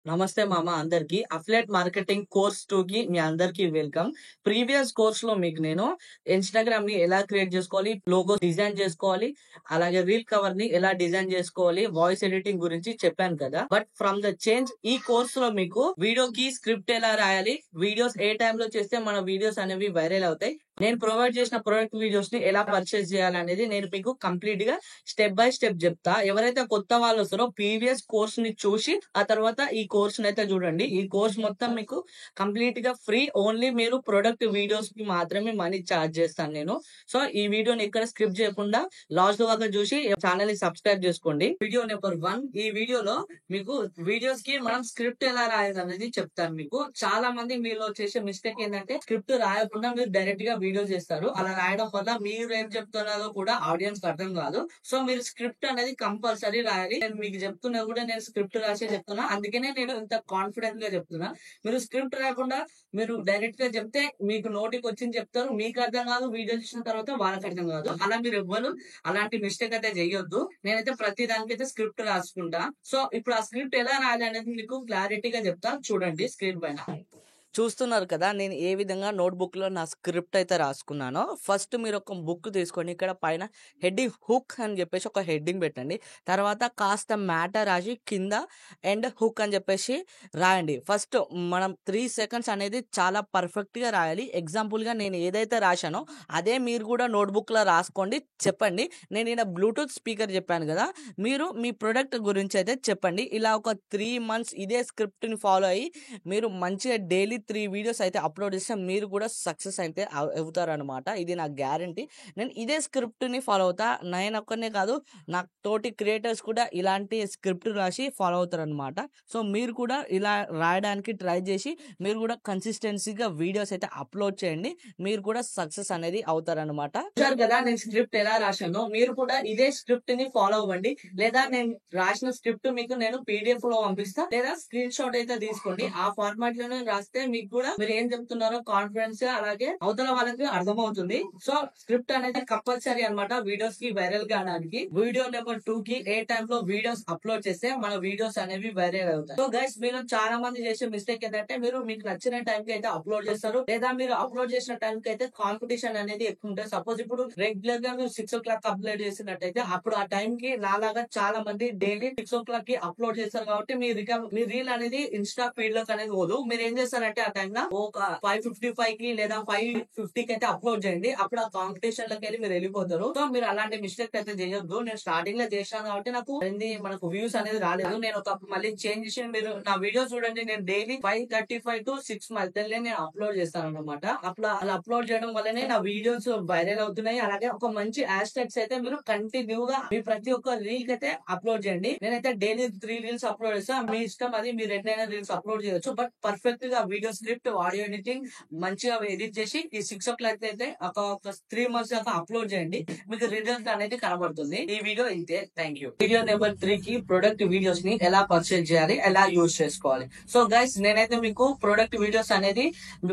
నమస్తే మామ అందరికి అఫిలియేట్ మార్కెటింగ్ కోర్స్ 2 కి మీ అందరికి వెల్కమ్. ప్రీవియస్ కోర్స్ లో మీకు నేను ఇన్స్టాగ్రామ్ ని ఎలా క్రియేట్ చేసుకోవాలి, లోగో డిజైన్ చేసుకోవాలి, అలాగే రీల్ కవర్ ని ఎలా డిజైన్ చేసుకోవాలి, వాయిస్ ఎడిటింగ్ గురించి చెప్పాను కదా. బట్ ఫ్రమ్ ద చేంజ్ ఈ కోర్స్ లో మీకు వీడియోకి స్క్రిప్ట్ ఎలా రాయాలి, వీడియోస్ ఏ టైమ్ లో చేస్తే మన వీడియోస్ అనేవి వైరల్ అవుతాయి, నేను ప్రొవైడ్ చేసిన ప్రొడక్ట్ వీడియోస్ ని ఎలా పర్చేస్ చేయాలి అనేది నేను మీకు కంప్లీట్ గా స్టెప్ బై స్టెప్ చెప్తా. ఎవరైతే కొత్త వాళ్ళు వస్తారో ప్రీవియస్ కోర్స్ ని చూసి ఆ తర్వాత ఈ కోర్స్ అయితే చూడండి. ఈ కోర్స్ మొత్తం మీకు కంప్లీట్ గా ఫ్రీ. ఓన్లీ మీరు ప్రొడక్ట్ వీడియోస్ కి మాత్రమే మనీ ఛార్జ్ చేస్తాను నేను. సో ఈ వీడియోని ఇక్కడ స్క్రిప్ట్ చేయకుండా లాస్ట్ వరకు చూసి ఛానల్ ని సబ్స్క్రైబ్ చేసుకోండి. Video number 1. ఈ వీడియోలో మీకు వీడియోస్ కి మనం స్క్రిప్ట్ ఎలా రాయాలి అనేది చెప్తాను. మీకు చాలా మంది మీలో చేసే మిస్టేక్ ఏంటంటే స్క్రిప్ట్ రాయకుండా మీరు డైరెక్ట్ గా వీడియో చేస్తారు. అలా రాయడం వల్ల మీరు ఏం చెప్తున్నారో కూడా ఆడియన్స్ అర్థం కాదు. సో మీరు స్క్రిప్ట్ అనేది కంపల్సరీ రాయాలి. నేను మీకు చెప్తున్నా కూడా నేను స్క్రిప్ట్ రాసే చెప్తున్నా, అందుకనే నేను ఇంత కాన్ఫిడెంట్ గా చెప్తున్నా. మీరు స్క్రిప్ట్ రాయకుండా మీరు డైరెక్ట్ గా చెప్తే మీకు నోటికి వచ్చింది చెప్తారు, మీకు అర్థం కాదు, వీడియో చూసిన తర్వాత వాళ్ళకి అర్థం కాదు. అలా మీరు ఎవ్వరు అలాంటి మిస్టేక్ అయితే చెయ్యొద్దు. నేనైతే ప్రతి దానికి అయితే స్క్రిప్ట్ రాసుకుంటా. సో ఇప్పుడు ఆ స్క్రిప్ట్ ఎలా రాయాలి అనేది మీకు క్లారిటీగా చెప్తా. చూడండి స్క్రీన్ పైన చూస్తున్నారు కదా, నేను ఏ విధంగా నోట్బుక్ లో నా స్క్రిప్ట్ అయితే రాసుకున్నానో. ఫస్ట్ మీరు ఒక బుక్ తీసుకొని ఇక్కడ పైన హెడ్డింగ్ హుక్ అని చెప్పేసి ఒక హెడ్డింగ్ పెట్టండి. తర్వాత కాస్త మ్యాటర్ రాసి కింద ఎండ్ హుక్ అని చెప్పేసి రాయండి. ఫస్ట్ మనం 3 సెకండ్స్ అనేది చాలా పర్ఫెక్ట్ గా రాయాలి. ఎగ్జాంపుల్ గా నేను ఏదైతే రాశానో అదే మీరు కూడా నోట్బుక్ లో రాసుకోండి. చెప్పండి. నేను ఇక్కడ బ్లూటూత్ స్పీకర్ చెప్పాను కదా, మీరు మీ ప్రొడక్ట్ గురించి అయితే చెప్పండి. ఇలా ఒక 3 months ఇదే స్క్రిప్ట్ ని ఫాలో అయ్యి మీరు మంచిగా డైలీ 3 వీడియోస్ అయితే అప్లోడ్ చేస్తే మీరు కూడా సక్సెస్ అయితే అవుతారనమాట. ఇది నా గ్యారంటీ. నేను ఇదే స్క్రిప్ట్ ని ఫాలో అవుతా. నేను ఒక్కనే కాదు, నా తోటి క్రియేటర్స్ కూడా ఇలాంటి స్క్రిప్ట్ రాసి ఫాలో అవుతారనమాట. సో మీరు కూడా ఇలా రాయడానికి ట్రై చేసి మీరు కూడా కన్సిస్టెన్సీగా వీడియోస్ అయితే అప్లోడ్ చేయండి. మీరు కూడా సక్సెస్ అనేది అవుతారనమాట. చూసారు కదా నేను స్క్రిప్ట్ ఎలా రాశానో, మీరు కూడా ఇదే స్క్రిప్ట్ ని ఫాలో అవ్వండి. లేదా నేను రాసిన స్క్రిప్ట్ మీకు నేను PDF లో పంపిస్తా, లేదా స్క్రీన్ షాట్ అయితే తీసుకోండి. ఆ ఫార్మాట్ లోనే రాస్తే మీకు కూడా మీరు ఏం చెప్తున్నారో కాన్ఫిడెన్స్ అలాగే అవతల వాళ్ళకి అర్థమవుతుంది. సో స్క్రిప్ట్ అనేది కంపల్సరీ అనమాట వీడియోస్ కి వైరల్ కావడానికి. వీడియో నెంబర్ 2 కి ఏ టైమ్ లో వీడియోస్ అప్లోడ్ చేస్తే మన వీడియోస్ అనేవి వైరల్ అవుతాయి. సో గైస్, మీరు చాలా మంది చేసే మిస్టేక్ ఏంటంటే మీరు మీకు నచ్చిన టైం కి అయితే అప్లోడ్ చేస్తారు, లేదా మీరు అప్లోడ్ చేసిన టైం కి అయితే కాంపిటీషన్ అనేది ఎక్కువ ఉంటుంది. సపోజ్ ఇప్పుడు రెగ్యులర్ గా మీరు 6 o'clock అప్లోడ్ చేసినట్టయితే అప్పుడు ఆ టైం కి నాలాగా చాలా మంది డైలీ 6 o'clock కి అప్లోడ్ చేస్తారు. కాబట్టి మీ రీల్ అనేది ఇన్స్టా ఫీడ్ లోకి అనేది పోదు. మీరు ఏం చేస్తారంటే ఆ టైం లో ఒక 5:55 కి లేదా 5:50 కి అయితే అప్లోడ్ చేయండి. అప్పుడు ఆ కాంపిటీషన్ లోకి వెళ్ళి మీరు వెళ్ళిపోతారు. సో మీరు అలాంటి మిస్టేక్ అయితే చేయొద్దు. నేను స్టార్టింగ్ లో చేశాను కాబట్టి మనకు వ్యూస్ అనేది రాలేదు. నేను ఒక మళ్ళీ చేంజ్ చేసి మీరు నా వీడియో చూడండి. నేను డైలీ 5:35 to 6 మధ్యలో నేను అప్లోడ్ చేస్తాను అనమాట. అలా అప్లోడ్ చేయడం వల్లనే నా వీడియోస్ వైరల్ అవుతున్నాయి. అలాగే ఒక మంచి హ్యాష్ ట్యాగ్స్ అయితే మీరు కంటిన్యూ గా మీ ప్రతి ఒక్క రీల్ కి అయితే అప్లోడ్ చేయండి. నేనైతే డైలీ 3 రీల్స్ అప్లోడ్ చేస్తాను. మీ ఇష్టం, అది మీరు ఎన్నైనా రీల్స్ అప్లోడ్ చేయొచ్చు. బట్ పర్ఫెక్ట్ గా వీడియో స్క్రిప్ట్, ఆడియో ఎడిటింగ్ మంచిగా ఎడిట్ చేసి ఈ 6 o'clock అయితే ఒక 3 months దాకా అప్లోడ్ చేయండి. మీకు రిజల్ట్ అనేది కనబడుతుంది. ఈ వీడియో ఇంతే. Thank you. వీడియో నెంబర్ 3 కి ప్రొడక్ట్ వీడియోస్ ని ఎలా పర్చేజ్ చేయాలి, ఎలా యూజ్ చేసుకోవాలి. సో గైస్, నేనైతే మీకు ప్రొడక్ట్ వీడియోస్ అనేది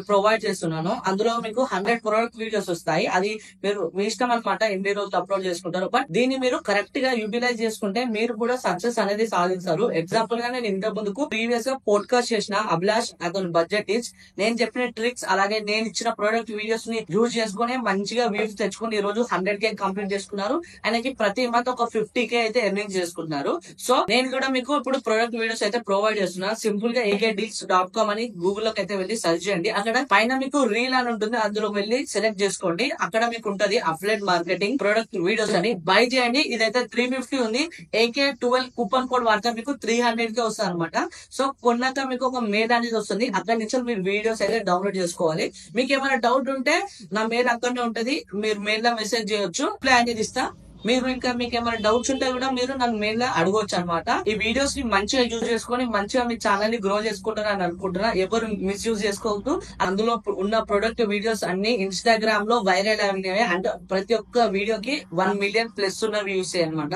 ప్రొవైడ్ చేస్తున్నాను. అందులో మీకు 100 ప్రొడక్ట్ వీడియోస్ వస్తాయి. అది మీరు మీ ఇష్టం అనమాట, ఎన్ని రోజులు అప్లోడ్ చేసుకుంటారు. బట్ దీన్ని మీరు కరెక్ట్ గా యూటిలైజ్ చేసుకుంటే మీరు కూడా సక్సెస్ అనేది సాధిస్తారు. ఎగ్జాంపుల్ గా నేను ఇంత ముందుకు ప్రీవియస్ గా పోడ్కాస్ట్ చేసిన అభిలాష్, అతని బడ్జెట్ ఈజ్, నేను చెప్పిన ట్రిక్స్ అలాగే నేను ఇచ్చిన ప్రొడక్ట్ వీడియోస్ ని యూజ్ చేసుకుని మంచిగా వ్యూస్ తెచ్చుకుని ఈ రోజు 100K కంప్లీట్ చేసుకున్నారు. ఆయనకి ప్రతి మంత్ ఒక 50K అయితే ఎర్నింగ్ చేసుకుంటున్నారు. సో నేను కూడా మీకు ఇప్పుడు ప్రొడక్ట్ వీడియోస్ అయితే ప్రొవైడ్ చేస్తున్నాను. సింపుల్ గా akdeals.com అని గూగుల్ లోకి అయితే వెళ్ళి సెర్చ్ చేయండి. అక్కడ పైన మీకు రీల్ అని ఉంటుంది, అందులో వెళ్ళి సెలెక్ట్ చేసుకోండి. అక్కడ మీకు ఉంటది అఫిలియేట్ మార్కెటింగ్ ప్రొడక్ట్ వీడియోస్ అని, బై చేయండి. ఇదైతే 350 ఉంది. AK12 కూపన్ కోడ్ వాడితే మీకు 300K వస్తుంది అనమాట. సో కొన్నాక మీకు ఒక మెయిల్ అనేది వస్తుంది. అక్కడి నుంచి మీరు వీడియోస్ అయితే డౌన్లోడ్ చేసుకోవాలి. మీకు ఏమైనా డౌట్ ఉంటే నా మెయిల్ అక్కడనే ఉంటది, మీరు మెయిల్ లో మెసేజ్ చేయొచ్చు. ప్లాన్ అనేది ఇస్తా. మీరు ఇంకా మీకు ఏమైనా డౌట్స్ ఉంటే కూడా మీరు నన్ను మెయిల్ లో అడగవచ్చు అనమాట. ఈ వీడియోస్ ని మంచిగా యూజ్ చేసుకొని మంచిగా మీ ఛానల్ ని గ్రో చేసుకుంటారని అనుకుంటున్నా. ఎవరు మిస్యూజ్ చేసుకోవద్దు. అందులో ఉన్న ప్రొడక్ట్ వీడియోస్ అన్ని ఇన్స్టాగ్రామ్ లో వైరల్ అయినవి. అంటే ప్రతి ఒక్క వీడియోకి 1 million ప్లస్ ఉన్న వ్యూస్ అనమాట.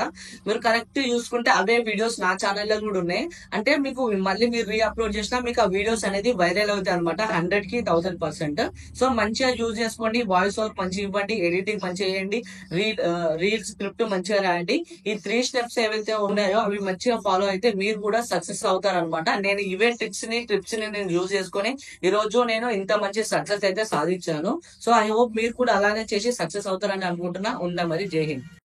మీరు కరెక్ట్ చూసుకుంటే అవే వీడియోస్ నా ఛానల్ లో కూడా ఉన్నాయి. అంటే మీకు మళ్ళీ మీరు రీ అప్లోడ్ చేసినా మీకు ఆ వీడియోస్ అనేది వైరల్ అవుతాయి అనమాట. 100కి 1000%. సో మంచిగా యూజ్ చేసుకోండి. వాయిస్ ఓవర్ మంచిగా ఇవ్వండి, ఎడిటింగ్ మంచిగా చేయండి, రీల్స్ స్క్రిప్ట్ మంచిగా రాయండి. ఈ 3 స్టెప్స్ ఏవైతే ఉన్నాయో అవి మంచిగా ఫాలో అయితే మీరు కూడా సక్సెస్ అవుతారనమాట. నేను ఇవే ట్రిప్స్ ని నేను యూజ్ చేసుకొని ఈ రోజు నేను ఇంత మంచి సక్సెస్ అయితే సాధించాను. సో ఐ హోప్ మీరు కూడా అలానే చేసి సక్సెస్ అవుతారని అనుకుంటున్నా. ఉంటా మరి. జై హింద్.